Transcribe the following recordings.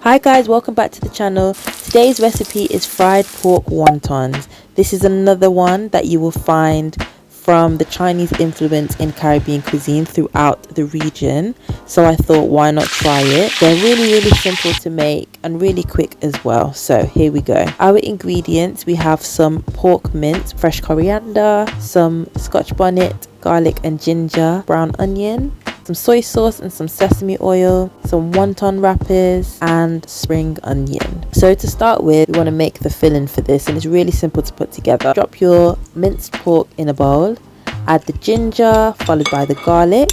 Hi guys, welcome back to the channel. Today's recipe is fried pork wontons. This is another one that you will find from the Chinese influence in Caribbean cuisine throughout the region. So I thought, why not try it? They're really simple to make and really quick as well. So here we go. Our ingredients, we have some pork mince, fresh coriander, some scotch bonnet, garlic and ginger, brown onion, some soy sauce and some sesame oil, some wonton wrappers and spring onion. So to start with, we want to make the filling for this, and it's really simple to put together. Drop your minced pork in a bowl, add the ginger followed by the garlic,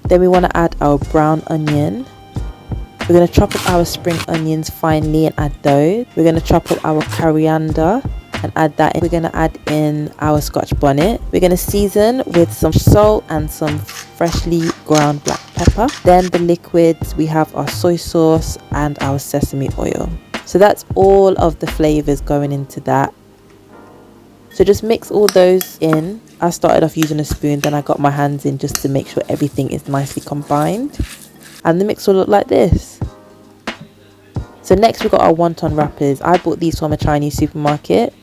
then we want to add our brown onion. We're going to chop up our spring onions finely and add those. We're going to chop up our coriander and add that in. We're going to add in our scotch bonnet. We're going to season with some salt and some freshly ground black pepper. Then the liquids, we have our soy sauce and our sesame oil. So that's all of the flavors going into that. So just mix all those in. I started off using a spoon, then I got my hands in just to make sure everything is nicely combined. And the mix will look like this. So next we got our wonton wrappers. I bought these from a Chinese supermarket.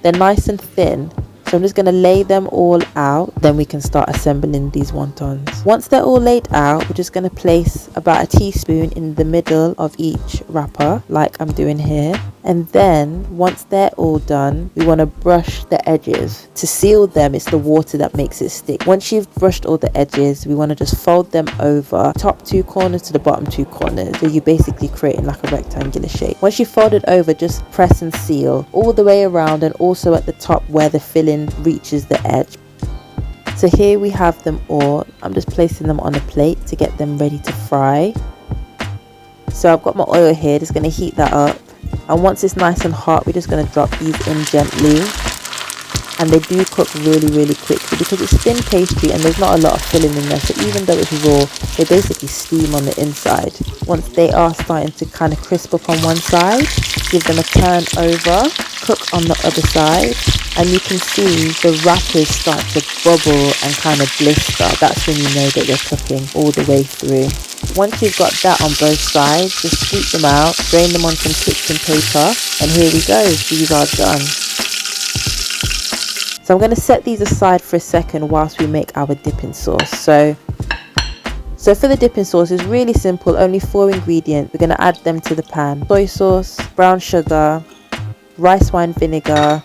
They're nice and thin, so I'm just going to lay them all out, then we can start assembling these wontons. Once they're all laid out, we're just going to place about a teaspoon in the middle of each wrapper, like I'm doing here. And then once they're all done, we want to brush the edges. To seal them, it's the water that makes it stick. Once you've brushed all the edges, we want to just fold them over, top two corners to the bottom two corners. So you're basically creating like a rectangular shape. Once you fold it over, just press and seal all the way around, and also at the top where the filling reaches the edge. So here we have them all. I'm just placing them on a plate to get them ready to fry. So I've got my oil here, just going to heat that up. And once it's nice and hot, we're just going to drop these in gently. And they do cook really quickly because it's thin pastry and there's not a lot of filling in there. So even though it's raw, they basically steam on the inside. Once they are starting to kind of crisp up on one side, give them a turn over, cook on the other side. And you can see the wrappers start to bubble and kind of blister. That's when you know that they're cooking all the way through. Once you've got that on both sides, just scoop them out, drain them on some kitchen paper, and here we go, these are done. So I'm going to set these aside for a second whilst we make our dipping sauce. So for the dipping sauce, it's really simple, only 4 ingredients. We're going to add them to the pan. Soy sauce, brown sugar, rice wine vinegar,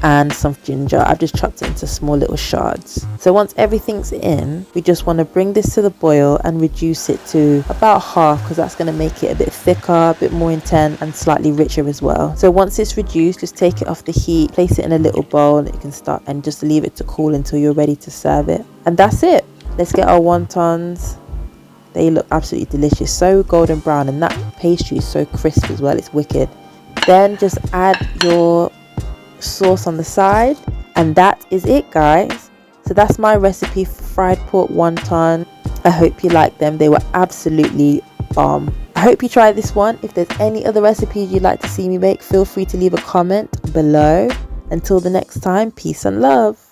and some ginger. I've just chopped it into small little shards. So once everything's in, we just want to bring this to the boil and reduce it to about half, because that's going to make it a bit thicker, a bit more intense, and slightly richer as well. So once it's reduced, just take it off the heat, place it in a little bowl, and you can start and just leave it to cool until you're ready to serve it. And that's it. Let's get our wontons. They look absolutely delicious, so golden brown, and that pastry is so crisp as well. It's wicked. Then just add your sauce on the side, and that is it, guys. So that's my recipe for fried pork wonton. I hope you like them. They were absolutely bomb. I hope you try this one. If there's any other recipes you'd like to see me make, feel free to leave a comment below. Until the next time, peace and love.